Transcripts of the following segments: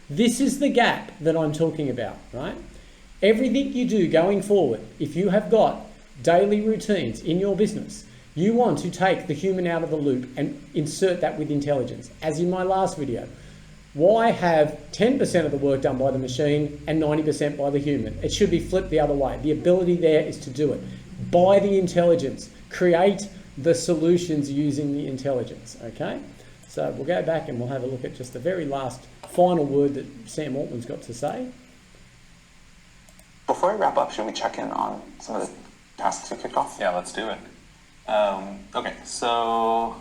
This is the gap that I'm talking about, right? Everything you do going forward, if you have got daily routines in your business, you want to take the human out of the loop and insert that with intelligence. As in my last video, why have 10% of the work done by the machine and 90% by the human? It should be flipped the other way. The ability there is to do it. By the intelligence, create the solutions using the intelligence, okay? So we'll go back and we'll have a look at just the very last final word that Sam Altman's got to say. Before I wrap up, should we check in on some of the tasks we kicked off? Yeah, let's do it. Okay, so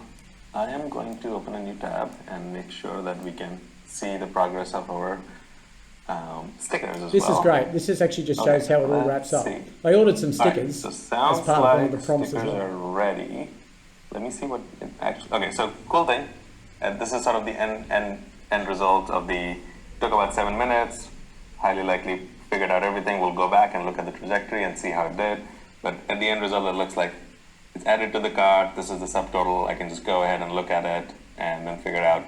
I am going to open a new tab and make sure that we can see the progress of our stickers as well. This is great. This is actually just shows how it all wraps up. See. I ordered some stickers Right, so sounds as part like of one of the prompts as stickers well. are ready. Let me see what it actually. Okay, so cool thing. This is sort of the end result of the. Took about 7 minutes. Highly likely figured out everything. We'll go back and look at the trajectory and see how it did. But at the end result, it looks like it's added to the cart. This is the subtotal. I can just go ahead and look at it and then figure out.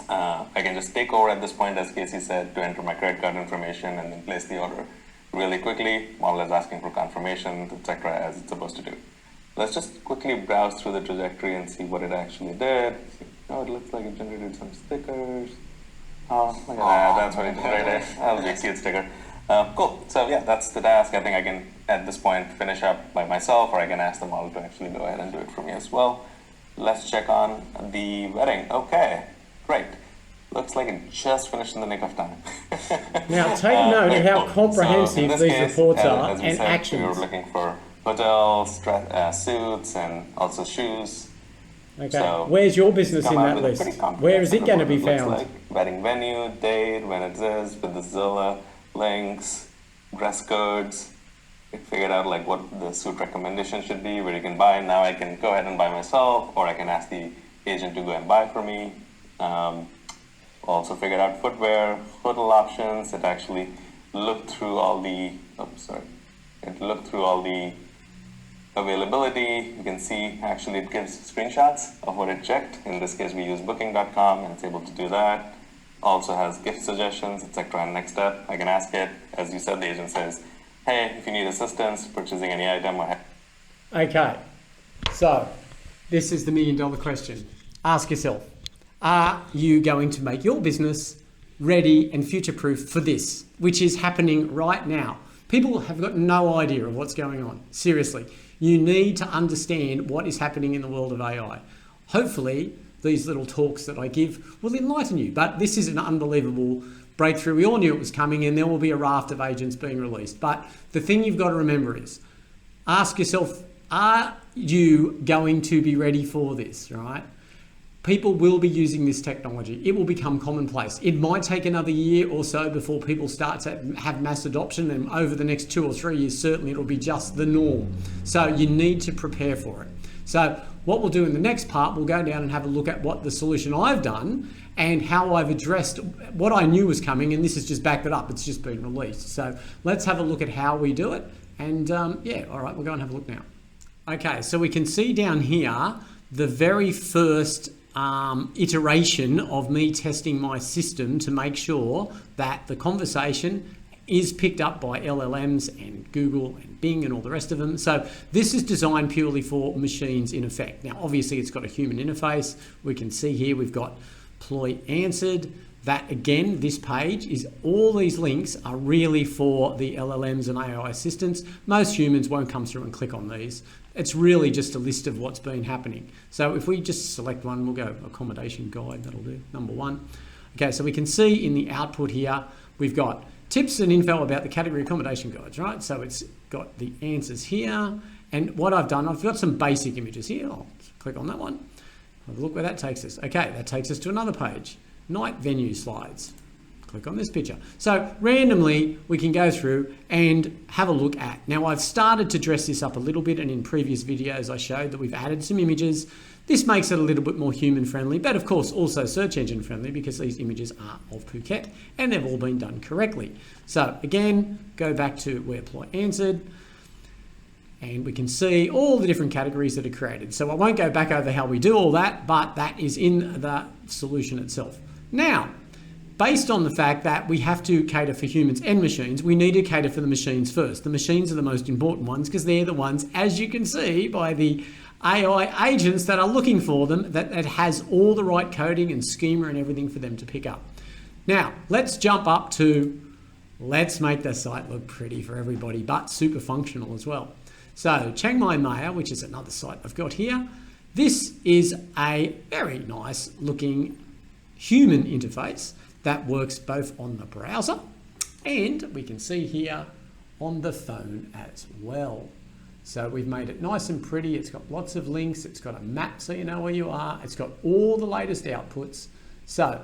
I can just take over at this point, as Casey said, to enter my credit card information and then place the order really quickly. Model is asking for confirmation, etc., as it's supposed to do. Let's just quickly browse through the trajectory and see what it actually did. Oh, it looks like it generated some stickers. Oh, look at that. That's what it did right there. That'll be a cute sticker. Cool. So yeah, that's the task. I think I can, at this point, finish up by myself, or I can ask the model to actually go ahead and do it for me as well. Let's check on the wedding. Okay, great. Looks like it just finished in the nick of time. Now take note of how cool. comprehensive So these case, reports are as we and said, actions. We were looking for hotels, suits, and also shoes. Okay, So where's your business in come out that with a list? pretty comprehensive Where is it going to be report. It found? looks like wedding venue, date, when it is, with the Zilla links, dress codes. I figured out like what the suit recommendation should be, where you can buy. Now I can go ahead and buy myself, or I can ask the agent to go and buy for me. Also figured out footwear, football options. It actually looked through all the. It looked through all the availability. You can see actually it gives screenshots of what it checked. In this case, we use booking.com and it's able to do that. Also has gift suggestions, etc. And next step, I can ask it. As you said, the agent says, hey, if you need assistance purchasing any item or. Okay, so this is the $1 million question. Ask yourself, are you going to make your business ready and future-proof for this, which is happening right now? People have got no idea of what's going on. Seriously, you need to understand what is happening in the world of AI. Hopefully, these little talks that I give will enlighten you, but this is an unbelievable breakthrough. We all knew it was coming, and there will be a raft of agents being released. But the thing you've got to remember is, ask yourself, are you going to be ready for this, right? People will be using this technology. It will become commonplace. It might take another year or so before people start to have mass adoption, and over the next 2 or 3 years, certainly it'll be just the norm. So you need to prepare for it. So what we'll do in the next part, we'll go down and have a look at what the solution I've done and how I've addressed what I knew was coming, and this has just backed it up. It's just been released. So let's have a look at how we do it. And yeah, all right, we'll go and have a look now. Okay, so we can see down here the very first iteration of me testing my system to make sure that the conversation is picked up by LLMs and Google and Bing and all the rest of them. So this is designed purely for machines in effect. Now, obviously it's got a human interface. We can see here we've got Ploy answered. That again, this page is all these links are really for the LLMs and AI assistants. Most humans won't come through and click on these. It's really just a list of what's been happening. So if we just select one, we'll go accommodation guide, that'll do, number 1. Okay, so we can see in the output here, we've got tips and info about the category accommodation guides, right? So it's got the answers here. And what I've done, I've got some basic images here. I'll click on that one. Have a look where that takes us. Okay, that takes us to another page. Night venue slides. Click on this picture. So randomly we can go through and have a look at. Now I've started to dress this up a little bit, and in previous videos I showed that we've added some images. This makes it a little bit more human friendly, but of course also search engine friendly because these images are of Phuket and they've all been done correctly. So again, go back to where Ploy answered, and we can see all the different categories that are created. So I won't go back over how we do all that, but that is in the solution itself. Now, based on the fact that we have to cater for humans and machines, we need to cater for the machines first. The machines are the most important ones because they're the ones, as you can see by the AI agents that are looking for them, that it has all the right coding and schema and everything for them to pick up. Now, let's jump up to, let's make the site look pretty for everybody, but super functional as well. So Chiang Mai Mail, which is another site I've got here, this is a very nice looking human interface that works both on the browser and we can see here on the phone as well. So we've made it nice and pretty. It's got lots of links. It's got a map so you know where you are. It's got all the latest outputs. So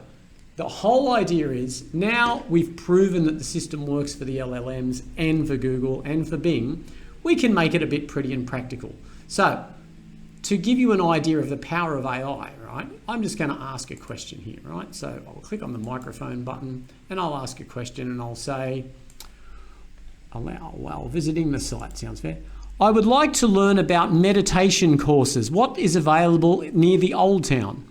the whole idea is now we've proven that the system works for the LLMs and for Google and for Bing. We can make it a bit pretty and practical. So to give you an idea of the power of AI, right, I'm just going to ask a question here, right? So I'll click on the microphone button and I'll ask a question and I'll say, allow visiting the site, sounds fair. I would like to learn about meditation courses. What is available near the Old Town?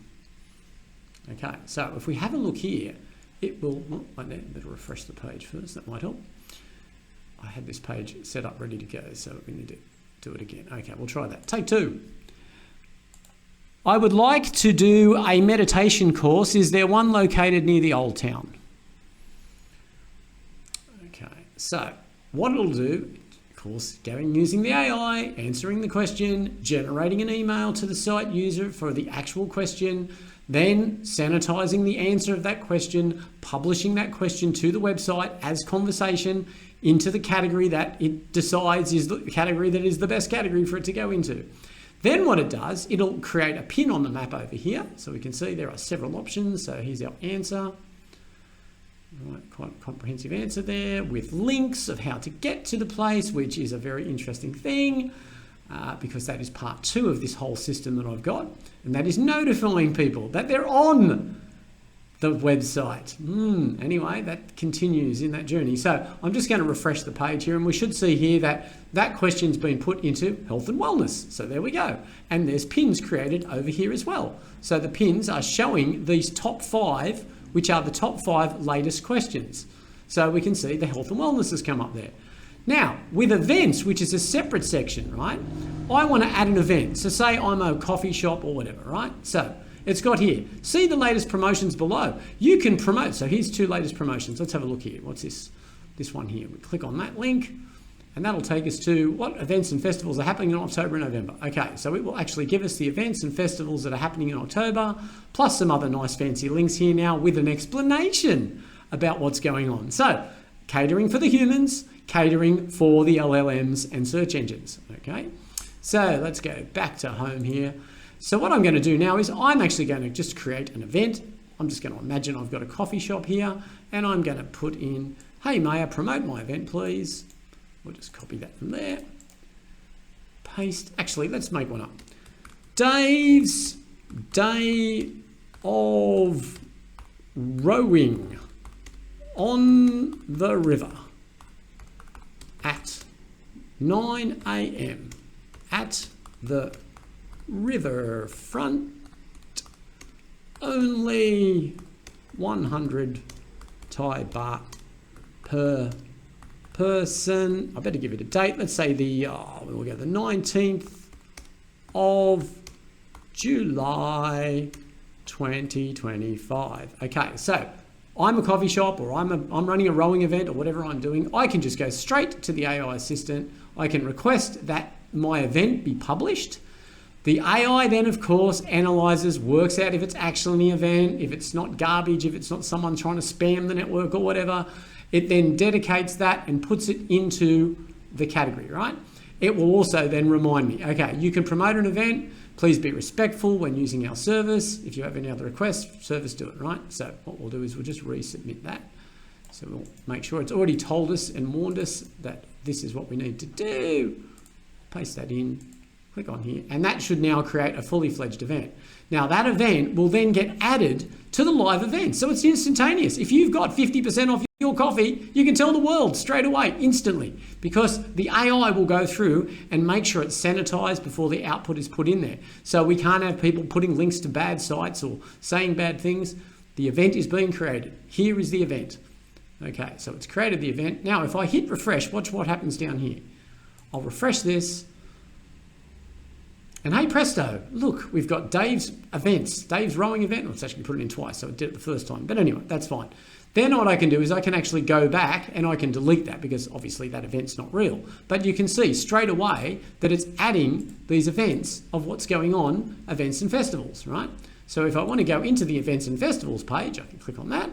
Okay, so if we have a look here, it will, well, I better refresh the page first, that might help. I had this page set up ready to go, so we need to do it again. Okay, we'll try that. Take two. I would like to do a meditation course. Is there one located near the Old Town? Okay, so what it'll do, of course, going using the AI, answering the question, generating an email to the site user for the actual question, then sanitizing the answer of that question, publishing that question to the website as conversation into the category that it decides is the category that is the best category for it to go into. Then what it does, it'll create a pin on the map over here. So we can see there are several options. So here's our answer. Right, quite a comprehensive answer there with links of how to get to the place, which is a very interesting thing because that is part 2 of this whole system that I've got. And that is notifying people that they're on the website. Anyway, that continues in that journey. So I'm just going to refresh the page here and we should see here that that question's been put into health and wellness. So there we go. And there's pins created over here as well. So the pins are showing these top 5, which are the top 5 latest questions. So we can see the health and wellness has come up there. Now, with events, which is a separate section, right? I want to add an event. So say I'm a coffee shop or whatever, right? So it's got here, see the latest promotions below. You can promote. So here's 2 latest promotions. Let's have a look here. What's this? This one here. We click on that link and that'll take us to what events and festivals are happening in October and November. Okay, so it will actually give us the events and festivals that are happening in October, plus some other nice fancy links here now with an explanation about what's going on. So catering for the humans, catering for the LLMs and search engines. Okay, so let's go back to home here. So what I'm going to do now is I'm actually going to just create an event. I'm just going to imagine I've got a coffee shop here and I'm going to put in, hey Maya, promote my event please. We'll just copy that from there. Paste. Actually, let's make one up. Dave's Day of Rowing on the River at 9 a.m. at the riverfront, only 100 Thai baht per person. I better give it a date. Let's say we'll go the 19th of July 2025. Okay, so I'm a coffee shop or I'm running a rowing event or whatever I'm doing. I can just go straight to the AI assistant. I can request that my event be published. The AI then, of course, analyzes, works out if it's actually an event, if it's not garbage, if it's not someone trying to spam the network or whatever. It then dedicates that and puts it into the category, right? It will also then remind me, okay, you can promote an event. Please be respectful when using our service. If you have any other requests, service, do it, right? So what we'll do is we'll just resubmit that. So we'll make sure it's already told us and warned us that this is what we need to do. Paste that in. Click on here, and that should now create a fully fledged event. Now that event will then get added to the live event. So it's instantaneous. If you've got 50% off your coffee, you can tell the world straight away, instantly, because the AI will go through and make sure it's sanitized before the output is put in there. So we can't have people putting links to bad sites or saying bad things. The event is being created. Here is the event. Okay, so it's created the event. Now, if I hit refresh, watch what happens down here. I'll refresh this. And hey presto, look, we've got Dave's events, Dave's rowing event. Let's actually put it in twice, so it did it the first time. But anyway, that's fine. Then what I can do is I can actually go back and I can delete that because obviously that event's not real. But you can see straight away that it's adding these events of what's going on, events and festivals, right? So if I want to go into the events and festivals page, I can click on that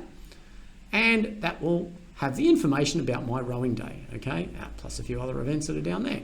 and that will have the information about my rowing day, okay? Plus a few other events that are down there.